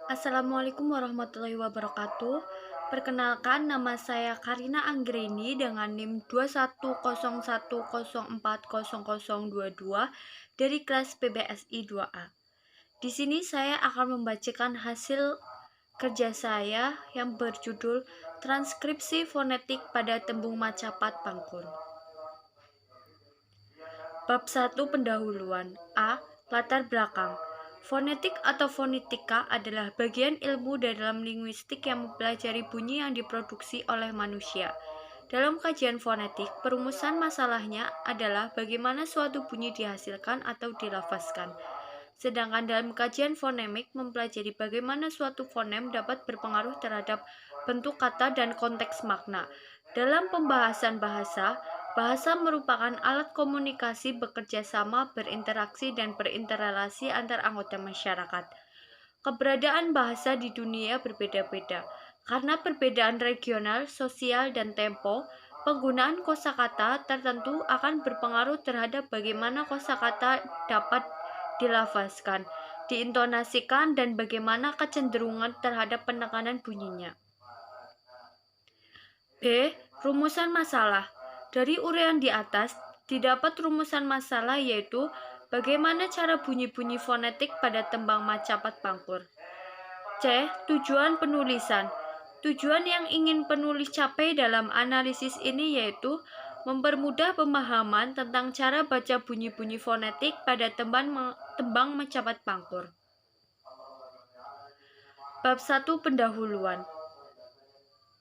Assalamualaikum warahmatullahi wabarakatuh. Perkenalkan, nama saya Karina Anggreni dengan NIM 210104022 dari kelas PBSI 2A. Di sini saya akan membacakan hasil kerja saya yang berjudul Transkripsi Fonetik pada Tembung Macapat Pangkur. Bab 1 Pendahuluan. A. Latar belakang. Fonetik atau fonetika adalah bagian ilmu dalam linguistik yang mempelajari bunyi yang diproduksi oleh manusia. Dalam kajian fonetik, perumusan masalahnya adalah bagaimana suatu bunyi dihasilkan atau dilafazkan. Sedangkan dalam kajian fonemik mempelajari bagaimana suatu fonem dapat berpengaruh terhadap bentuk kata dan konteks makna. Dalam pembahasan bahasa, bahasa merupakan alat komunikasi bekerja sama, berinteraksi, dan berinterrelasi antar anggota masyarakat. Keberadaan bahasa di dunia berbeda-beda. Karena perbedaan regional, sosial, dan tempo, penggunaan kosakata tertentu akan berpengaruh terhadap bagaimana kosakata dapat dilafazkan, diintonasikan, dan bagaimana kecenderungan terhadap penekanan bunyinya. B. Rumusan masalah. Dari uraian di atas, didapat rumusan masalah yaitu bagaimana cara bunyi-bunyi fonetik pada tembang Macapat Pangkur. C. Tujuan penulisan. Tujuan yang ingin penulis capai dalam analisis ini yaitu mempermudah pemahaman tentang cara baca bunyi-bunyi fonetik pada tembang Macapat Pangkur. Bab 1 Pendahuluan.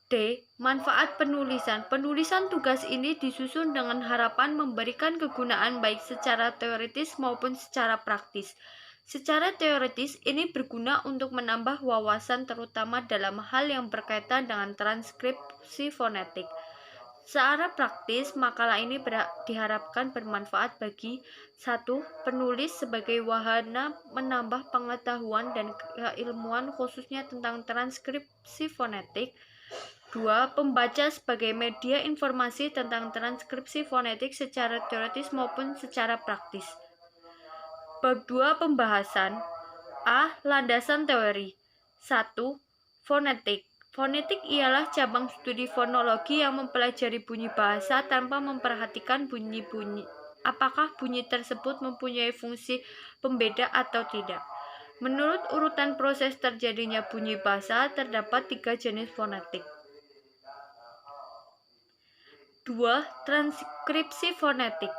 D. Manfaat penulisan. Penulisan tugas ini disusun dengan harapan memberikan kegunaan baik secara teoritis maupun secara praktis. Secara teoritis, ini berguna untuk menambah wawasan terutama dalam hal yang berkaitan dengan transkripsi fonetik. Secara praktis, makalah ini diharapkan bermanfaat bagi 1. Penulis sebagai wahana menambah pengetahuan dan keilmuan khususnya tentang transkripsi fonetik. 2. Pembaca sebagai media informasi tentang transkripsi fonetik secara teoritis maupun secara praktis. Bab 2 Pembahasan. A. Landasan teori. 1. Fonetik. Fonetik ialah cabang studi fonologi yang mempelajari bunyi bahasa tanpa memperhatikan bunyi-bunyi. Apakah bunyi tersebut mempunyai fungsi pembeda atau tidak. Menurut urutan proses terjadinya bunyi bahasa, terdapat 3 jenis fonetik. 2. Transkripsi fonetik.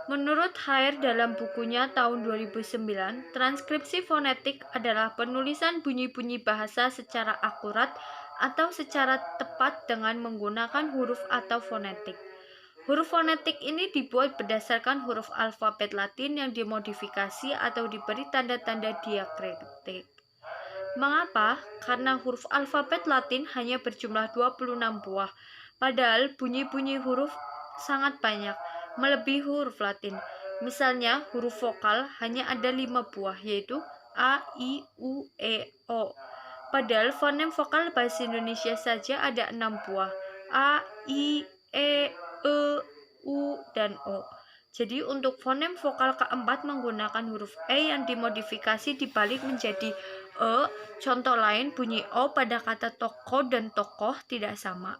Menurut Hair dalam bukunya tahun 2009, transkripsi fonetik adalah penulisan bunyi-bunyi bahasa secara akurat atau secara tepat dengan menggunakan huruf atau fonetik. Huruf fonetik ini dibuat berdasarkan huruf alfabet Latin yang dimodifikasi atau diberi tanda-tanda diakritik. Mengapa? Karena huruf alfabet Latin hanya berjumlah 26 buah, padahal bunyi-bunyi huruf sangat banyak, melebihi huruf Latin. Misalnya, huruf vokal hanya ada 5 buah, yaitu A, I, U, E, O. Padahal fonem vokal bahasa Indonesia saja ada 6 buah, A, I, E, U, dan O. Jadi untuk fonem vokal keempat menggunakan huruf E yang dimodifikasi dibalik menjadi E. Contoh lain, bunyi O pada kata toko dan tokoh tidak sama.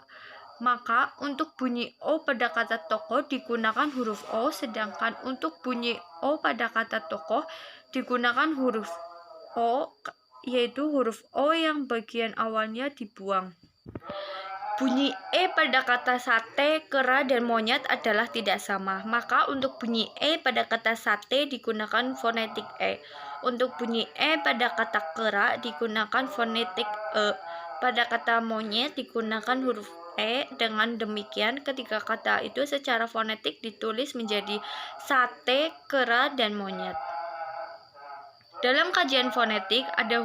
Maka untuk bunyi O pada kata tokoh digunakan huruf O, sedangkan untuk bunyi O pada kata tokoh digunakan huruf O, yaitu huruf O yang bagian awalnya dibuang. Bunyi E pada kata sate, kera, dan monyet adalah tidak sama. Maka untuk bunyi E pada kata sate digunakan fonetik E. Untuk bunyi E pada kata kera digunakan fonetik E. Pada kata monyet digunakan huruf E. Dengan demikian, ketiga kata itu secara fonetik ditulis menjadi sate, kera, dan monyet. Dalam kajian fonetik, ada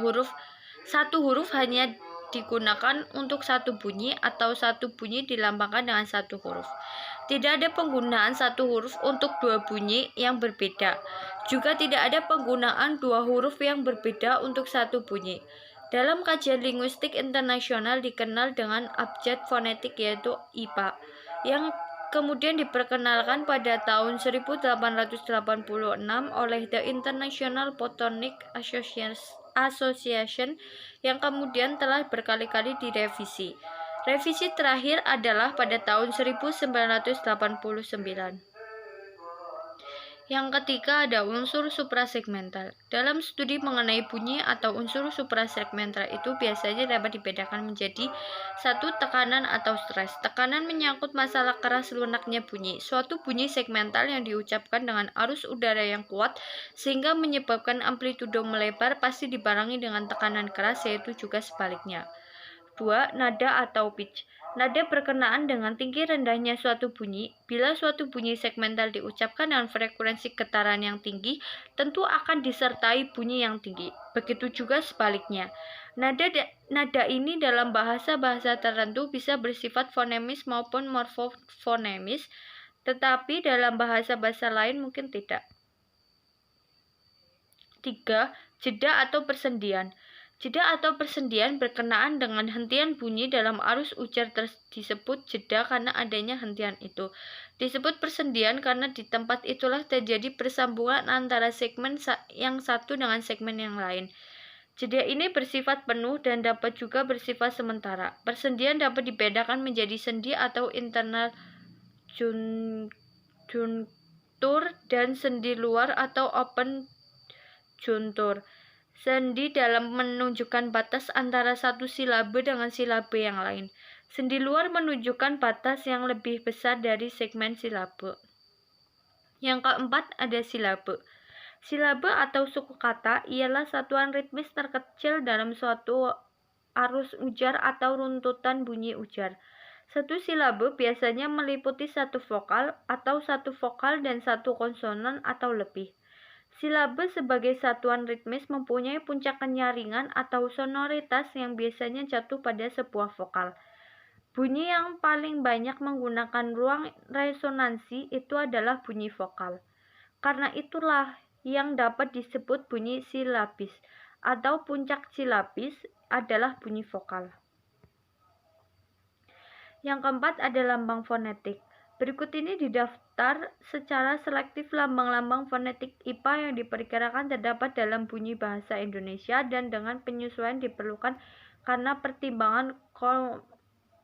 satu huruf hanya digunakan untuk satu bunyi atau satu bunyi dilambangkan dengan satu huruf. Tidak ada penggunaan satu huruf untuk dua bunyi yang berbeda. Juga tidak ada penggunaan dua huruf yang berbeda untuk satu bunyi. Dalam kajian linguistik internasional dikenal dengan abjad fonetik yaitu IPA, yang kemudian diperkenalkan pada tahun 1886 oleh The International Phonemic Association Association yang kemudian telah berkali-kali direvisi. Revisi terakhir adalah pada tahun 1989. Yang ketiga ada unsur suprasegmental. Dalam studi mengenai bunyi atau unsur suprasegmental itu biasanya dapat dibedakan menjadi satu, tekanan atau stres. Tekanan menyangkut masalah keras lunaknya bunyi. Suatu bunyi segmental yang diucapkan dengan arus udara yang kuat sehingga menyebabkan amplitudo melebar pasti dibarengi dengan tekanan keras, yaitu juga sebaliknya. 2. Nada atau pitch. Nada berkenaan dengan tinggi rendahnya suatu bunyi. Bila suatu bunyi segmental diucapkan dengan frekuensi getaran yang tinggi, tentu akan disertai bunyi yang tinggi. Begitu juga sebaliknya. Nada ini dalam bahasa-bahasa tertentu bisa bersifat fonemis maupun morfofonemis, tetapi dalam bahasa-bahasa lain mungkin tidak. 3. Jeda atau persendian. Jeda atau persendian berkenaan dengan hentian bunyi dalam arus ujar disebut jeda karena adanya hentian itu. Disebut persendian karena di tempat itulah terjadi persambungan antara segmen yang satu dengan segmen yang lain. Jeda ini bersifat penuh dan dapat juga bersifat sementara. Persendian dapat dibedakan menjadi sendi atau internal juntur dan sendi luar atau open juntur. Sendi dalam menunjukkan batas antara satu silabe dengan silabe yang lain. Sendi luar menunjukkan batas yang lebih besar dari segmen silabe. Yang keempat ada silabe. Silabe atau suku kata ialah satuan ritmis terkecil dalam suatu arus ujar atau runtutan bunyi ujar. Satu silabe biasanya meliputi satu vokal atau satu vokal dan satu konsonan atau lebih. Silabe sebagai satuan ritmis mempunyai puncak kenyaringan atau sonoritas yang biasanya jatuh pada sebuah vokal. Bunyi yang paling banyak menggunakan ruang resonansi itu adalah bunyi vokal. Karena itulah yang dapat disebut bunyi silabis atau puncak silabis adalah bunyi vokal. Yang keempat ada lambang fonetik. Berikut ini didaftar secara selektif lambang-lambang fonetik IPA yang diperkirakan terdapat dalam bunyi bahasa Indonesia dan dengan penyesuaian diperlukan karena pertimbangan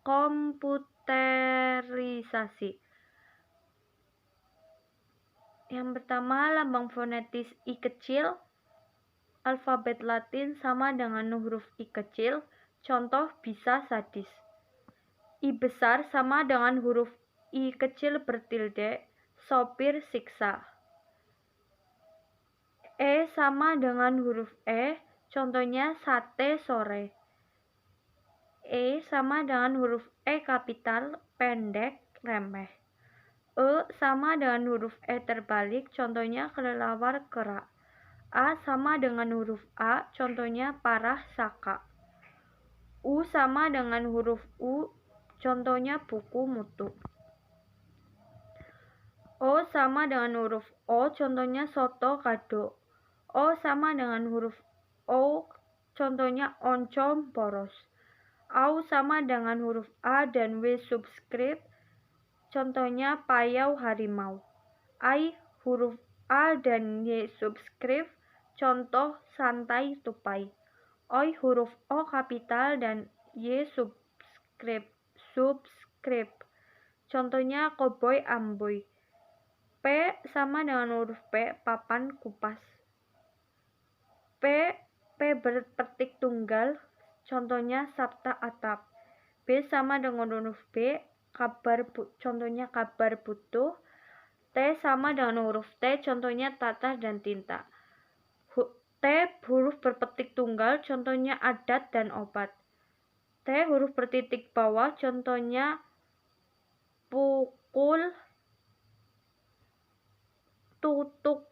komputerisasi. Yang pertama, lambang fonetis I kecil. Alfabet Latin sama dengan huruf I kecil. Contoh bisa sadis. I besar sama dengan huruf I kecil bertilde, sopir siksa. E sama dengan huruf E, contohnya sate sore. E sama dengan huruf E kapital, pendek, remeh. E sama dengan huruf E terbalik, contohnya kelelawar kera. A sama dengan huruf A, contohnya parah saka. U sama dengan huruf U, contohnya buku mutu. O sama dengan huruf O, contohnya soto kado. O sama dengan huruf O, contohnya oncom poros. Au sama dengan huruf A dan W subscript, contohnya payau harimau. I huruf A dan Y subscript, contoh santai tupai. Oi huruf O kapital dan Y subscript, contohnya koboi amboy. P sama dengan huruf P, papan kupas. P berpetik tunggal, contohnya sabta atap. B sama dengan huruf B, contohnya kabar butuh. T sama dengan huruf T, contohnya tata dan tinta. T huruf berpetik tunggal, contohnya adat dan obat. T huruf bertitik bawah, contohnya pukul, tutuk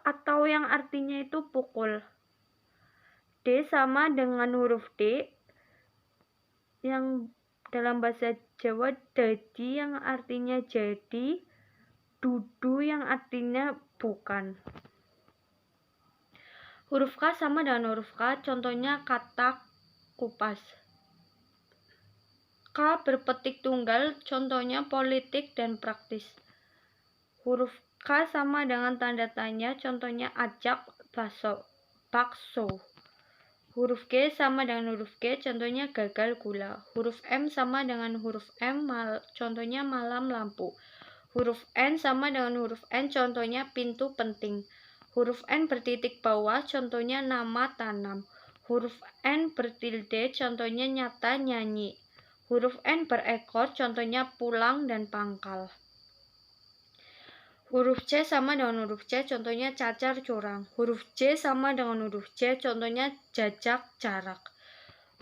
atau yang artinya itu pukul. D sama dengan huruf D yang dalam bahasa Jawa dadi yang artinya jadi, dudu yang artinya bukan. Huruf K sama dengan huruf K, contohnya kata kupas. K berpetik tunggal, contohnya politik dan praktis. Huruf K sama dengan tanda tanya, contohnya ajak, baso. bakso. Huruf G sama dengan huruf G, contohnya gagal gula. Huruf M sama dengan huruf M, contohnya malam lampu. Huruf N sama dengan huruf N, contohnya pintu penting. Huruf N bertitik bawah, contohnya nama tanam. Huruf N bertilde, contohnya nyata nyanyi. Huruf N berekor, contohnya pulang dan pangkal. Huruf C sama dengan huruf C, contohnya cacar curang. Huruf J sama dengan huruf J, contohnya jajak jarak.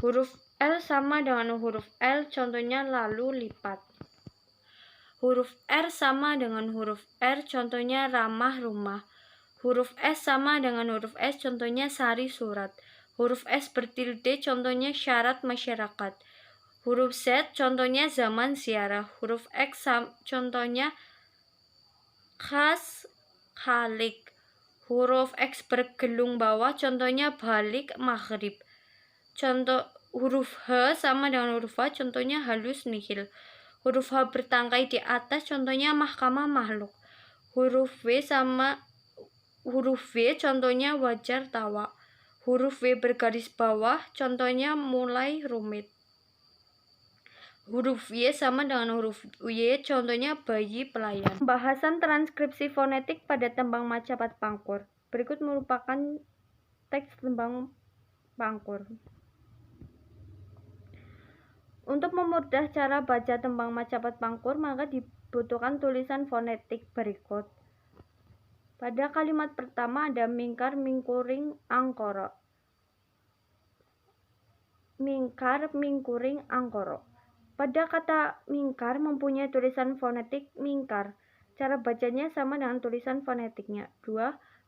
Huruf L sama dengan huruf L, contohnya lalu lipat. Huruf R sama dengan huruf R, contohnya ramah rumah. Huruf S sama dengan huruf S, contohnya sari surat. Huruf S bertilde, contohnya syarat masyarakat. Huruf Z, contohnya zaman ziarah. Huruf X, contohnya khas khalik. Huruf X bergelung bawah, contohnya balik maghrib. Contoh huruf H sama dengan huruf H, contohnya halus nihil. Huruf H bertangkai di atas, contohnya mahkamah makhluk. Huruf V sama huruf V, contohnya wajar tawa. Huruf V bergaris bawah, contohnya mulai rumit. Huruf Y sama dengan huruf Y, contohnya bayi pelayan. Pembahasan transkripsi fonetik pada tembang Macapat Pangkur. Berikut merupakan teks tembang Pangkur. Untuk memudah cara baca tembang Macapat Pangkur, maka dibutuhkan tulisan fonetik berikut. Pada kalimat pertama ada mingkar, mingkuring, angkoro. Mingkar, mingkuring, angkoro. Pada kata mingkar mempunyai tulisan fonetik mingkar. Cara bacanya sama dengan tulisan fonetiknya. 2.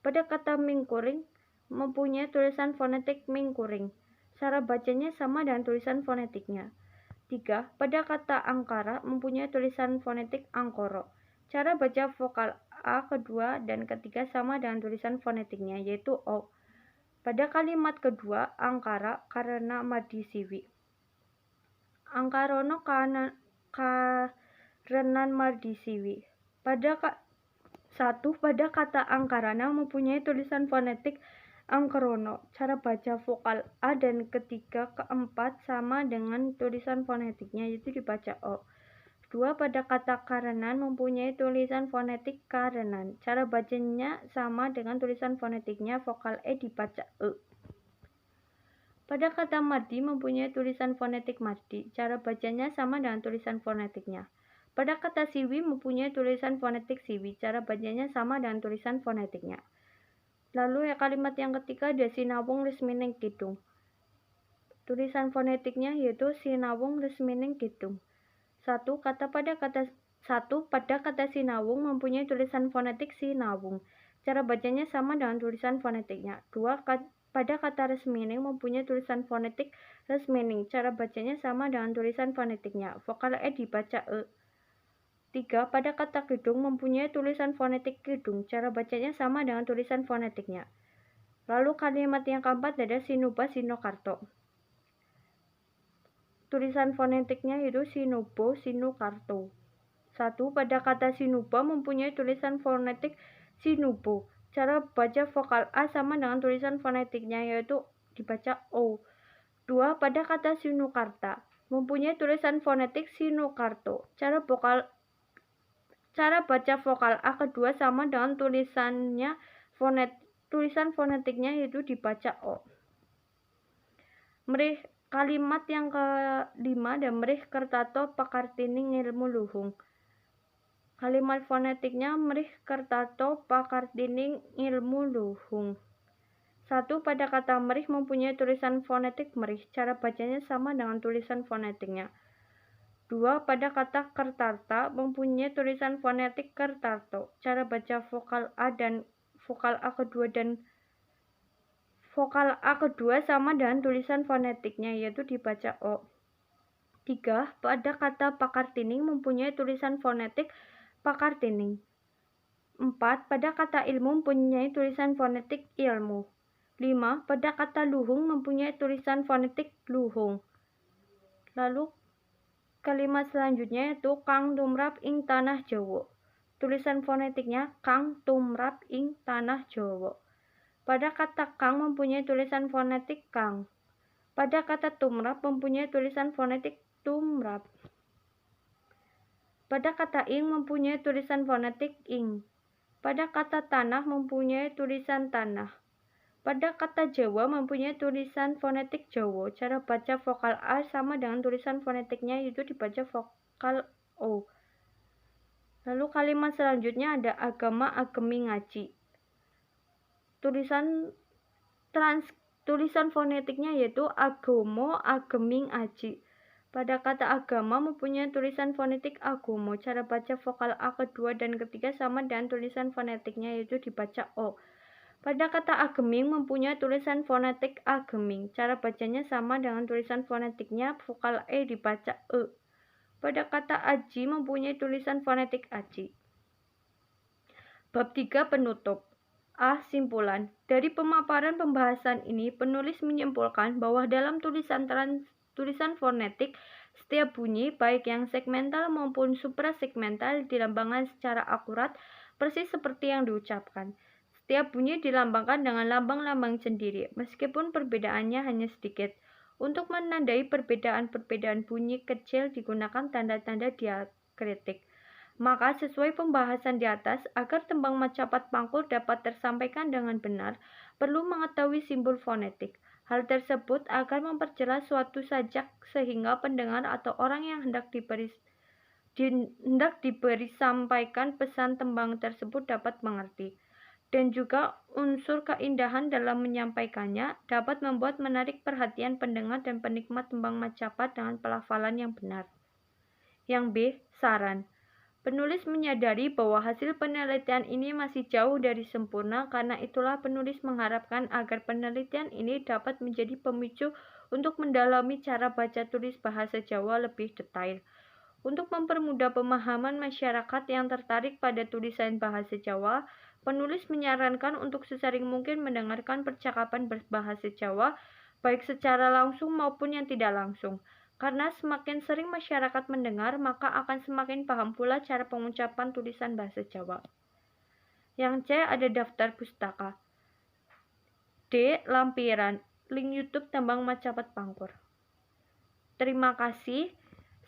Pada kata mingkuring mempunyai tulisan fonetik mingkuring. Cara bacanya sama dengan tulisan fonetiknya. 3. Pada kata angkara mempunyai tulisan fonetik angkoro. Cara baca vokal A kedua dan ketiga sama dengan tulisan fonetiknya, yaitu O. Pada kalimat kedua, angkara karena mardi siwi. Angkarono karenan mardi siwi. Pada kata angkarana mempunyai tulisan fonetik angkarono. Cara baca vokal A dan ketiga keempat sama dengan tulisan fonetiknya, yaitu dibaca O. 2. Pada kata karenan mempunyai tulisan fonetik karenan. Cara bacanya sama dengan tulisan fonetiknya, vokal E dibaca E. Pada kata mardi mempunyai tulisan fonetik mardi. Cara bacanya sama dengan tulisan fonetiknya. Pada kata siwi mempunyai tulisan fonetik siwi. Cara bacanya sama dengan tulisan fonetiknya. Lalu kalimat yang ketiga ada sinawung resmining kidung. Tulisan fonetiknya yaitu sinawung resmining kidung. Pada kata sinawung mempunyai tulisan fonetik sinawung. Cara bacanya sama dengan tulisan fonetiknya. 2. Pada kata resmining mempunyai tulisan fonetik resmining. Cara bacanya sama dengan tulisan fonetiknya. Vokal E dibaca E. 3. Pada kata kidung mempunyai tulisan fonetik kidung. Cara bacanya sama dengan tulisan fonetiknya. Lalu kalimat yang keempat ada sinuba sinokarto. Tulisan fonetiknya yaitu sinubo sinukarto. 1. Pada kata sinuba mempunyai tulisan fonetik sinubo. Cara baca vokal A sama dengan tulisan fonetiknya, yaitu dibaca O. 2. Pada kata sinukarta mempunyai tulisan fonetik sinukarto. Cara baca vokal A kedua sama dengan tulisan fonetiknya, yaitu dibaca O. Kalimat yang kelima ada mrih kertato pakartining ilmu luhung. Kalimat fonetiknya mrih kertato pakartining ilmu luhung. 1. Pada kata mrih mempunyai tulisan fonetik mrih. Cara bacanya sama dengan tulisan fonetiknya. 2. Pada kata kertarta mempunyai tulisan fonetik kertarto. Cara baca vokal A dan vokal A kedua sama dengan tulisan fonetiknya, yaitu dibaca O. 3. Pada kata pakartining mempunyai tulisan fonetik pakartining. 4. Pada kata ilmu mempunyai tulisan fonetik ilmu. 5. Pada kata luhung mempunyai tulisan fonetik luhung. Lalu kalimat selanjutnya yaitu kang tumrap ing tanah Jawa. Tulisan fonetiknya kang tumrap ing tanah Jawa. Pada kata Kang mempunyai tulisan fonetik Kang. Pada kata tumrap mempunyai tulisan fonetik tumrap. Pada kata ing mempunyai tulisan fonetik ing. Pada kata tanah mempunyai tulisan tanah. Pada kata Jawa mempunyai tulisan fonetik Jawa. Cara baca vokal A sama dengan tulisan fonetiknya, yaitu dibaca vokal O. Lalu kalimat selanjutnya ada agama, agemi, ngaji. Tulisan fonetiknya yaitu agomo, ageming, aji. Pada kata agama mempunyai tulisan fonetik agomo. Cara baca vokal A kedua dan ketiga sama dengan tulisan fonetiknya, yaitu dibaca O. Pada kata ageming mempunyai tulisan fonetik ageming. Cara bacanya sama dengan tulisan fonetiknya, vokal E dibaca E. Pada kata aji mempunyai tulisan fonetik aji. Bab 3 penutup. A. Simpulan. Dari pemaparan pembahasan ini, penulis menyimpulkan bahwa dalam tulisan fonetik, setiap bunyi, baik yang segmental maupun suprasegmental, dilambangkan secara akurat, persis seperti yang diucapkan. Setiap bunyi dilambangkan dengan lambang-lambang sendiri, meskipun perbedaannya hanya sedikit. Untuk menandai perbedaan-perbedaan bunyi kecil digunakan tanda-tanda diakritik. Maka sesuai pembahasan di atas, agar tembang Macapat Pangkur dapat tersampaikan dengan benar, perlu mengetahui simbol fonetik. Hal tersebut agar memperjelas suatu sajak sehingga pendengar atau orang yang hendak diberi sampaikan pesan tembang tersebut dapat mengerti. Dan juga unsur keindahan dalam menyampaikannya dapat membuat menarik perhatian pendengar dan penikmat tembang Macapat dengan pelafalan yang benar. Yang B. Saran. Penulis menyadari bahwa hasil penelitian ini masih jauh dari sempurna, karena itulah penulis mengharapkan agar penelitian ini dapat menjadi pemicu untuk mendalami cara baca tulis bahasa Jawa lebih detail. Untuk mempermudah pemahaman masyarakat yang tertarik pada tulisan bahasa Jawa, penulis menyarankan untuk sesering mungkin mendengarkan percakapan berbahasa Jawa, baik secara langsung maupun yang tidak langsung. Karena semakin sering masyarakat mendengar, maka akan semakin paham pula cara pengucapan tulisan bahasa Jawa. Yang C. Ada daftar pustaka. D. Lampiran. Link YouTube Tembang Macapat Pangkur. Terima kasih.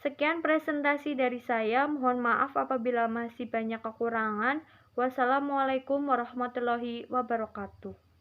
Sekian presentasi dari saya. Mohon maaf apabila masih banyak kekurangan. Wassalamualaikum warahmatullahi wabarakatuh.